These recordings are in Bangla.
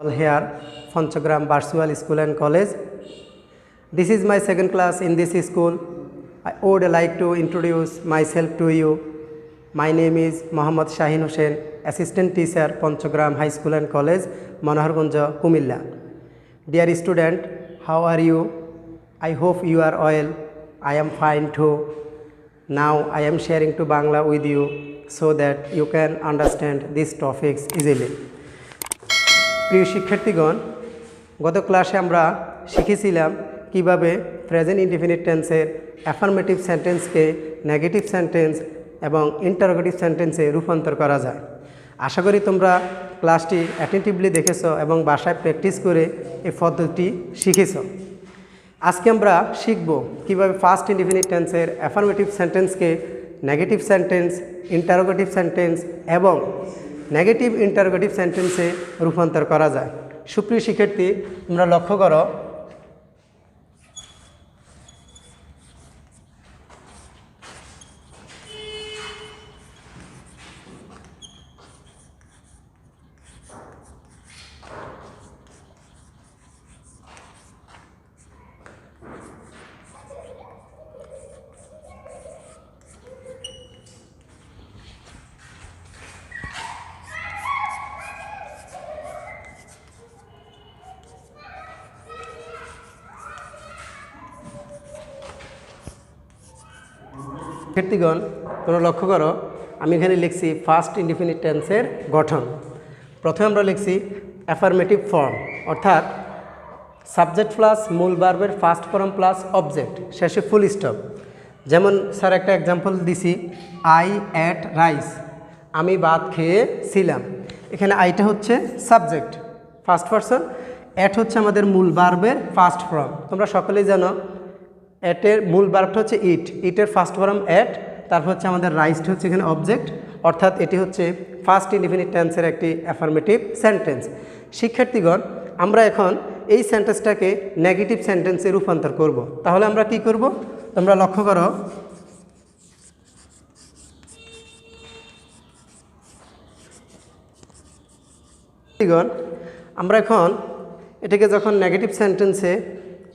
Here, Panchagram Barsual School and College. This is my second class in this school. I would like to introduce myself to you. My name is Mohammad Shahin Hussain, Assistant Teacher, Panchagram High School and College, Manoharganj, Kumilla. Dear student, how are you? I hope you are well. I am fine too. Now I am sharing to Bangla with you so that you can understand these topics easily. প্রিয় শিক্ষার্থীগণ, গত ক্লাসে আমরা শিখেছিলাম কিভাবে প্রেজেন্ট ইনডিফিনিট টেন্সের অ্যাফার্মেটিভ সেন্টেন্সকে নেগেটিভ সেন্টেন্স এবং ইন্টারোগেটিভ সেন্টেন্সে রূপান্তর করা যায়। আশা করি তোমরা ক্লাসটি অ্যাটেন্টিভলি দেখেছো এবং বাসায় প্র্যাকটিস করে এই পদ্ধতি শিখেছো। আজকে আমরা শিখব কিভাবে ফার্স্ট ইনডিফিনিট টেন্সের অ্যাফার্মেটিভ সেন্টেন্সকে নেগেটিভ সেন্টেন্স, ইন্টারোগেটিভ সেন্টেন্স এবং নেগেটিভ ইন্টারোগেটিভ সেন্টেন্সে রূপান্তর করা যায়। সুপ্রিয় শিক্ষার্থী, তোমরা লক্ষ্য করো শিক্ষার্থীগণ, তোমরা লক্ষ্য করো আমি এখানে লিখছি ফার্স্ট ইনডিফিনিট টেন্সের গঠন। প্রথমে আমরা লিখছি অ্যাফার্মেটিভ ফর্ম, অর্থাৎ সাবজেক্ট প্লাস মূল ভার্বের ফার্স্ট ফর্ম প্লাস অবজেক্ট, শেষে ফুল স্টপ। যেমন স্যার একটা এক্সাম্পল দিছি, আই অ্যাট রাইস, আমি ভাত খেয়েছিলাম। এখানে আইটা হচ্ছে সাবজেক্ট ফার্স্ট পারসন, অ্যাট হচ্ছে আমাদের মূল ভার্বের ফার্স্ট ফর্ম। তোমরা সকলেই জানো অ্যাটের মূল ভার্বটা হচ্ছে ইট, ইটের ফার্স্ট ফর্ম অ্যাট, তারপর হচ্ছে আমাদের রাইসটা হচ্ছে এখানে অবজেক্ট, অর্থাৎ এটি হচ্ছে ফার্স্ট ইনডিফিনিট টেন্সের একটি অ্যাফার্মেটিভ সেন্টেন্স। শিক্ষার্থীগণ, আমরা এখন এই সেন্টেন্সটাকে নেগেটিভ সেন্টেন্সে রূপান্তর করব। তাহলে আমরা কি করব? তোমরা লক্ষ্য করো আমরা এখন এটাকে যখন নেগেটিভ সেন্টেন্সে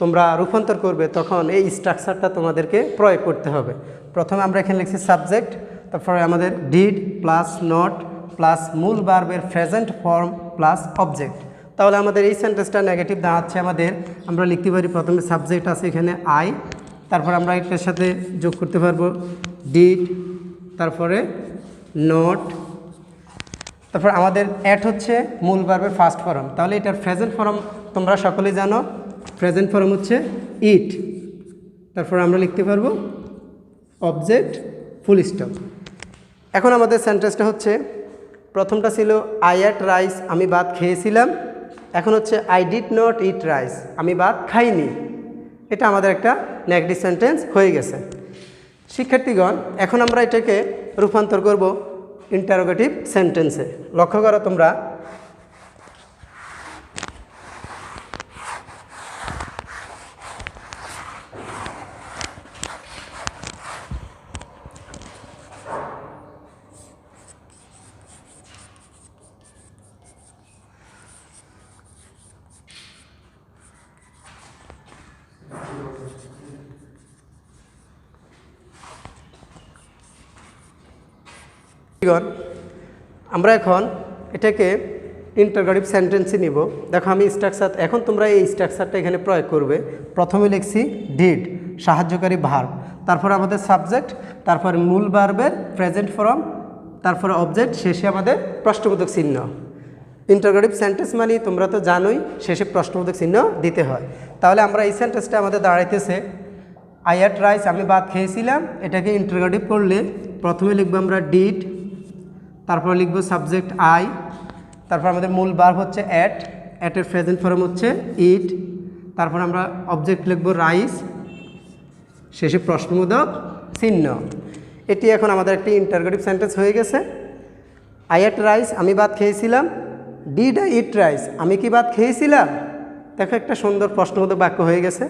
তোমরা রূপান্তর করবে তখন এই স্ট্রাকচারটা তোমাদেরকে প্রয়োগ করতে হবে। প্রথমে আমরা এখানে লিখছি সাবজেক্ট, তারপরে আমাদের ডিড প্লাস নট প্লাস মূল ভার্বের প্রেজেন্ট ফর্ম প্লাস অবজেক্ট। তাহলে আমাদের এই সেন্টেন্সটা নেগেটিভ দাঁড়াচ্ছে আমাদের, আমরা লিখতে পারি প্রথমে সাবজেক্ট আছে এখানে আই, তারপর আমরা এটার সাথে যোগ করতে পারবো ডিড, তারপরে নট, তারপর আমাদের অ্যাট হচ্ছে মূল ভার্বের ফার্স্ট ফর্ম। তাহলে এটার প্রেজেন্ট ফর্ম তোমরা সকলেই জানো, প্রেজেন্ট ফর্ম হচ্ছে ইট, তারপর আমরা লিখতে পারবো অবজেক্ট ফুল স্টপ। এখন আমাদের সেন্টেন্সটা হচ্ছে, প্রথমটা ছিল আই অ্যাট রাইস, আমি ভাত খেয়েছিলাম। এখন হচ্ছে I did not eat rice, আমি ভাত খাইনি। এটা আমাদের একটা নেগেটিভ সেন্টেন্স হয়ে গেছে। শিক্ষার্থীগণ, এখন আমরা এটাকে রূপান্তর করব ইন্টারোগেটিভ সেন্টেন্সে। লক্ষ্য করো তোমরা আমরা এখন এটাকে ইন্টারোগেটিভ সেন্টেন্সে নিব। দেখো আমি স্ট্রাকচার, এখন তোমরা এই স্ট্রাকচারটা এখানে প্রয়োগ করবে। প্রথমে লিখছি ডিড সাহায্যকারী ভার্ব, তারপর আমাদের সাবজেক্ট, তারপর মূল ভার্বের প্রেজেন্ট ফর্ম, তারপরে অবজেক্ট, শেষে আমাদের প্রশ্নবোধক চিহ্ন। ইন্টারোগেটিভ সেন্টেন্স মানে তোমরা তো জানোই শেষে প্রশ্নবোধক চিহ্ন দিতে হয়। তাহলে আমরা এই সেন্টেন্সটা আমাদের দাঁড়াইতেছে আই অ্যাট রাইস, আমি ভাত খেয়েছিলাম। এটাকে ইন্টারোগেটিভ করলে প্রথমে লিখবো আমরা ডিড, তারপর লিখবো সাবজেক্ট আই, তারপর আমাদের মূল ভার্ব হচ্ছে অ্যাট, অ্যাটের প্রেজেন্ট ফর্ম হচ্ছে ইট, তারপর আমরা অবজেক্ট লিখবো রাইস, শেষে প্রশ্নবোধক চিহ্ন। এটি এখন আমাদের একটি ইন্টারোগেটিভ সেন্টেন্স হয়ে গেছে। আই অ্যাট রাইস, আমি ভাত খেয়েছিলাম। ডিড আই ইট রাইস, আমি কি ভাত খেয়েছিলাম? দেখো একটা সুন্দর প্রশ্নবোধক বাক্য হয়ে গেছে।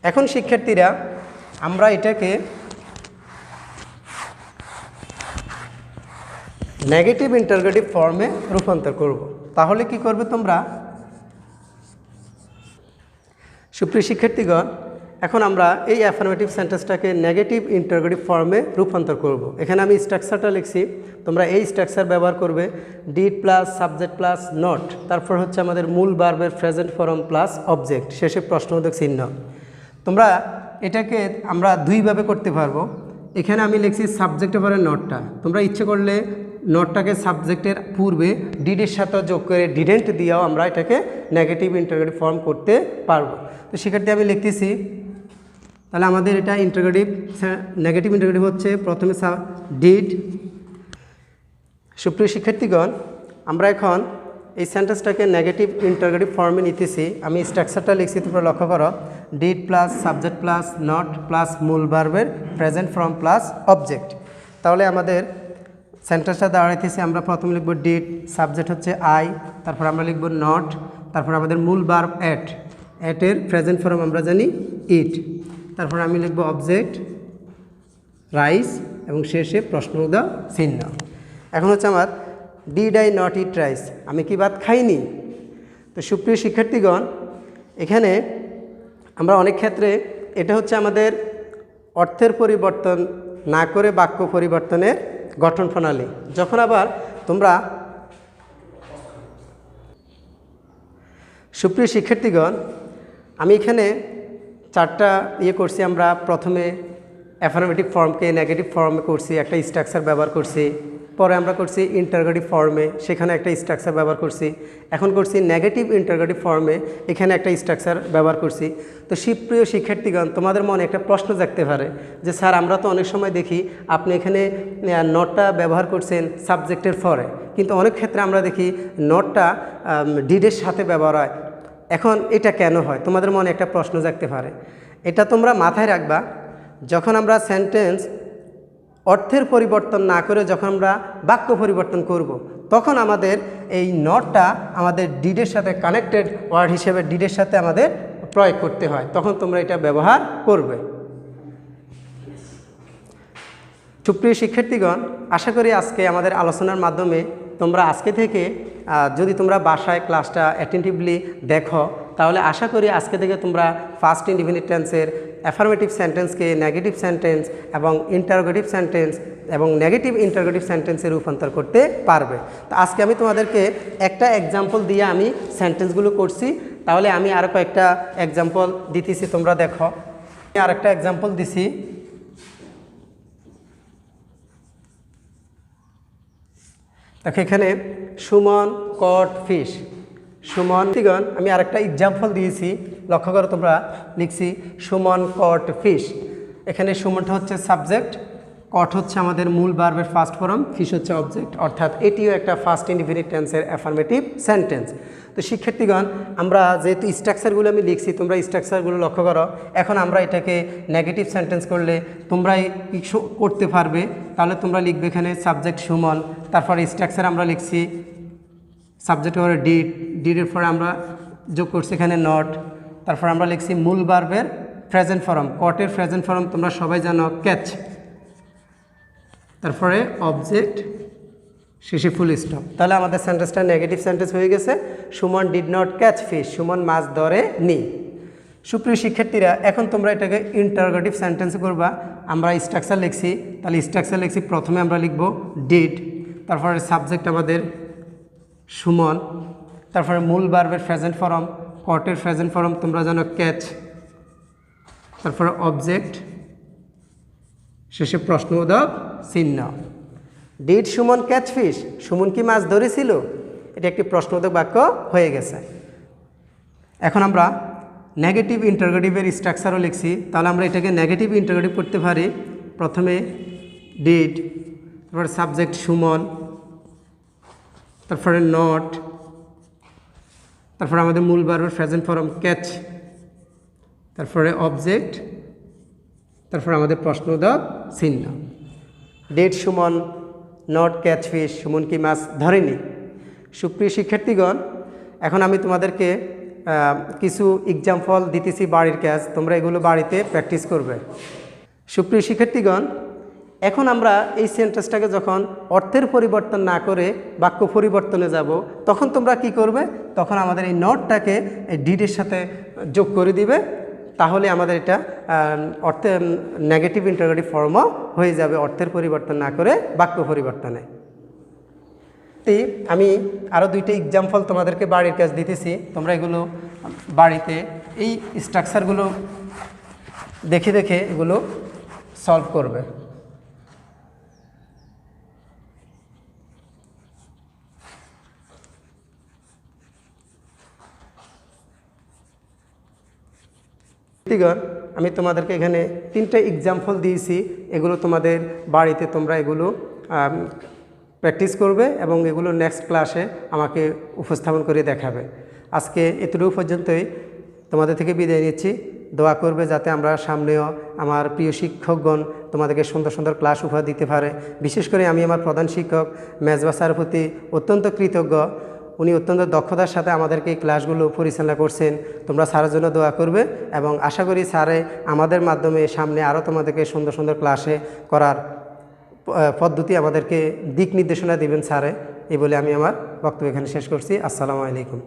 এখন শিক্ষার্থীরা, আমরা এটাকে নেগেটিভ ইন্টারোগেটিভ ফর্মে রূপান্তর করব। তাহলে কি করবে তোমরা? সুপ্রিয় শিক্ষার্থীগণ, এখন আমরা এই অ্যাফার্মেটিভ সেন্টেন্সটাকে নেগেটিভ ইন্টারোগেটিভ ফর্মে রূপান্তর করব। এখানে আমি স্ট্রাকচারটা লিখছি, তোমরা এই স্ট্রাকচার ব্যবহার করবে। Did plus subject plus not, তারপর হচ্ছে আমাদের মূল ভার্বের প্রেজেন্ট ফর্ম প্লাস অবজেক্ট, শেষে প্রশ্নবোধক চিহ্ন। তোমরা এটাকে আমরা দুইভাবে করতে পারবো। এখানে আমি লিখছি সাবজেক্টের পরে নটটা, তোমরা ইচ্ছে করলে নটটাকে সাবজেক্টের পূর্বে ডিডের সাথে যোগ করে ডিডেন্ট দিয়েও আমরা এটাকে নেগেটিভ ইন্টারোগেটিভ ফর্ম করতে পারবো। তো সেক্ষেত্রে আমি লিখতেছি, তাহলে আমাদের এটা ইন্টারোগেটিভ নেগেটিভ ইন্টারোগেটিভ হচ্ছে প্রথমে ডিড। সুপ্রিয় শিক্ষার্থীগণ, আমরা এখন এই সেন্টেন্সটাকে নেগেটিভ ইন্টারোগেটিভ ফর্মে নিতেছি। আমি স্ট্রাকচারটা লিখছি, তোমরা লক্ষ্য করো। Did plus subject plus not plus মূল ভার্বের প্রেজেন্ট ফর্ম প্লাস অবজেক্ট। তাহলে আমাদের সেন্টেন্সটা দাঁড়াইতেছি, আমরা প্রথমে লিখব ডিড, সাবজেক্ট হচ্ছে আই, তারপর আমরা লিখব নট, তারপর আমাদের মূল ভার্ব এটের প্রেজেন্ট ফর্ম আমরা জানি ইট, তারপর আমি লিখব অবজেক্ট রাইস এবং শেষে প্রশ্নবোধক চিহ্ন। এখন হচ্ছে আমার did I not eat rice, আমি কি ভাত খাইনি? তো সুপ্রিয় শিক্ষার্থীগণ, এখানে আমরা অনেক ক্ষেত্রে এটা হচ্ছে আমাদের অর্থের পরিবর্তন না করে বাক্য পরিবর্তনের গঠন প্রণালী। যখন আবার তোমরা সুপ্রিয় শিক্ষার্থীগণ, আমি এখানে চারটা করছি। আমরা প্রথমে অ্যাফার্মেটিভ ফর্মকে নেগেটিভ ফর্মে করছি, একটা স্ট্রাকচার ব্যবহার করছি। পরে আমরা করছি ইন্টারোগেটিভ ফর্মে, সেখানে একটা স্ট্রাকচার ব্যবহার করছি। এখন করছি নেগেটিভ ইন্টারোগেটিভ ফর্মে, এখানে একটা স্ট্রাকচার ব্যবহার করছি। তো সুপ্রিয় শিক্ষার্থীগণ, তোমাদের মনে একটা প্রশ্ন জাগতে পারে যে স্যার, আমরা তো অনেক সময় দেখি আপনি এখানে নটটা ব্যবহার করছেন সাবজেক্টের পরে, কিন্তু অনেক ক্ষেত্রে আমরা দেখি নটটা ডিডের সাথে ব্যবহার হয়। এখন এটা কেন হয়? তোমাদের মনে একটা প্রশ্ন জাগতে পারে। এটা তোমরা মাথায় রাখবা, যখন আমরা সেন্টেন্স অর্থের পরিবর্তন না করে যখন আমরা বাক্য পরিবর্তন করব, তখন আমাদের এই নটটা আমাদের ডিডের সাথে কানেক্টেড ওয়ার্ড হিসেবে ডিডের সাথে আমাদের প্রয়োগ করতে হয়, তখন তোমরা এটা ব্যবহার করবে। সুপ্রিয় শিক্ষার্থীগণ, আশা করি আজকে আমাদের আলোচনার মাধ্যমে তোমরা আজকে থেকে যদি তোমরা বাসায় ক্লাসটা অ্যাটেন্টিভলি দেখো, তাহলে আশা করি আজকে থেকে তোমরা ফার্স্ট ইনডিফিনিট টেন্সের অ্যাফার্মেটিভ সেন্টেন্সকে নেগেটিভ সেন্টেন্স এবং ইন্টারোগেটিভ সেন্টেন্স এবং নেগেটিভ ইন্টারোগেটিভ সেন্টেন্সে রূপান্তর করতে পারবে। তো আজকে আমি তোমাদেরকে একটা এক্সাম্পল দিয়ে আমি সেন্টেন্সগুলো করছি, তাহলে আমি আরও কয়েকটা এক্সাম্পল দিতেছি, তোমরা দেখো। আমি আরেকটা এক্সাম্পল দিছি। দেখো এখানে সুমন কট ফিশ। সুমন, আমি আরেকটা এক্সাম্পল দিয়েছি, লক্ষ্য করো তোমরা, লিখছি সুমন কট ফিশ। এখানে সুমনটা হচ্ছে সাবজেক্ট, কট হচ্ছে আমাদের মূল ভার্বের ফার্স্ট ফর্ম, ফিশ হচ্ছে অবজেক্ট, অর্থাৎ এটিও একটা ফার্স্ট ইনডিফিনিট টেন্সের অ্যাফার্মেটিভ সেন্টেন্স। তো শিক্ষার্থীগণ, আমরা যেহেতু স্ট্রাকচারগুলো আমি লিখছি, তোমরা স্ট্রাকচারগুলো লক্ষ্য করো। এখন আমরা এটাকে নেগেটিভ সেন্টেন্স করলে তোমরাই করতে পারবে। তাহলে তোমরা লিখবে এখানে সাবজেক্ট সুমন, তারপরে স্ট্রাকচার আমরা লিখছি সাবজেক্ট পরে ডিড, ডিডের পরে আমরা যোগ করছি এখানে নট, তারপর আমরা লিখছি মূল ভার্বের প্রেজেন্ট ফর্ম, কটের প্রেজেন্ট ফর্ম তোমরা সবাই জানো ক্যাচ, তারপরে অবজেক্ট, শেষে ফুল স্টপ। তাহলে আমাদের সেন্টেন্সটা নেগেটিভ সেন্টেন্স হয়ে গেছে। Suman did not catch fish, Suman মাছ ধরে নি। সুপ্রিয় শিক্ষার্থীরা, এখন তোমরা এটাকে ইন্টারোগেটিভ সেন্টেন্স করবা। আমরা স্ট্রাকচার লিখছি, তাহলে স্ট্রাকচার লিখছি, প্রথমে আমরা লিখব ডিড, তারপরে সাবজেক্ট আমাদের সুমন, তারপরে মূল ভার্বের প্রেজেন্ট ফর্ম, কটের প্রেজেন্ট ফর্ম তোমরা জানো ক্যাচ, তারপরে অবজেক্ট, শেষে প্রশ্নবোধক চিহ্ন। Did Suman catch fish, Suman কি মাছ ধরেছিল? এটা একটি প্রশ্নবোধক বাক্য হয়ে গেছে। এখন আমরা নেগেটিভ ইন্টারোগেটিভের স্ট্রাকচারও লিখছি, তাহলে আমরা এটাকে নেগেটিভ ইন্টারোগেটিভ করতে পারি। প্রথমে ডিড, তারপরে সাবজেক্ট সুমন, তারপরে নট, তারপরে আমাদের মূল ভার্বের প্রেজেন্ট ফর্ম ক্যাচ, তারপরে অবজেক্ট, তারপরে আমাদের প্রশ্নবোধক চিহ্ন। Did Suman not catch fish, Suman কি মাছ ধরেনি? সুপ্রিয় শিক্ষার্থীগণ, এখন আমি তোমাদেরকে কিছু এক্সাম্পল দিতেছি বাড়ির কাজ, তোমরা এগুলো বাড়িতে প্র্যাকটিস করবে। সুপ্রিয় শিক্ষার্থীগণ, এখন আমরা এই সেন্টেন্সটাকে যখন অর্থের পরিবর্তন না করে বাক্য পরিবর্তনে যাব, তখন তোমরা কি করবে, তখন আমাদের এই নটটাকে এই ডিডের সাথে যোগ করে দিবে, তাহলে আমাদের এটা অর্থের নেগেটিভ ইন্টারোগেটিভ ফর্মও হয়ে যাবে অর্থের পরিবর্তন না করে বাক্য পরিবর্তনে। আমি আরও 2টা এক্সাম্পল তোমাদেরকে বাড়ির কাজ দিতেছি, তোমরা এগুলো বাড়িতে এই স্ট্রাকচারগুলো দেখে দেখে এগুলো সলভ করবে। আমি তোমাদেরকে এখানে 3টা এক্সাম্পল দিয়েছি, এগুলো তোমাদের বাড়িতে তোমরা এগুলো প্র্যাকটিস করবে এবং এগুলো নেক্সট ক্লাসে আমাকে উপস্থাপন করে দেখাবে। আজকে এতটুকু পর্যন্তই, তোমাদের থেকে বিদায় নিচ্ছি। দোয়া করবে যাতে আমরা সামনেও আমার প্রিয় শিক্ষকগণ তোমাদেরকে সুন্দর সুন্দর ক্লাস উপহার দিতে পারে। বিশেষ করে আমি আমার প্রধান শিক্ষক মেজবা স্যারের প্রতি অত্যন্ত কৃতজ্ঞ। উনি অত্যন্ত দক্ষতার সাথে আমাদেরকে এই ক্লাসগুলো পরিচালনা করছেন। তোমরা স্যারের জন্য দোয়া করবে এবং আশা করি স্যারে আমাদের মাধ্যমে সামনে আরও তোমাদেরকে সুন্দর সুন্দর ক্লাসে করার পদ্ধতি আমাদেরকে দিক নির্দেশনা দিবেন স্যারে। এই বলে আমি আমার বক্তব্য এখানে শেষ করছি। আসসালামু আলাইকুম।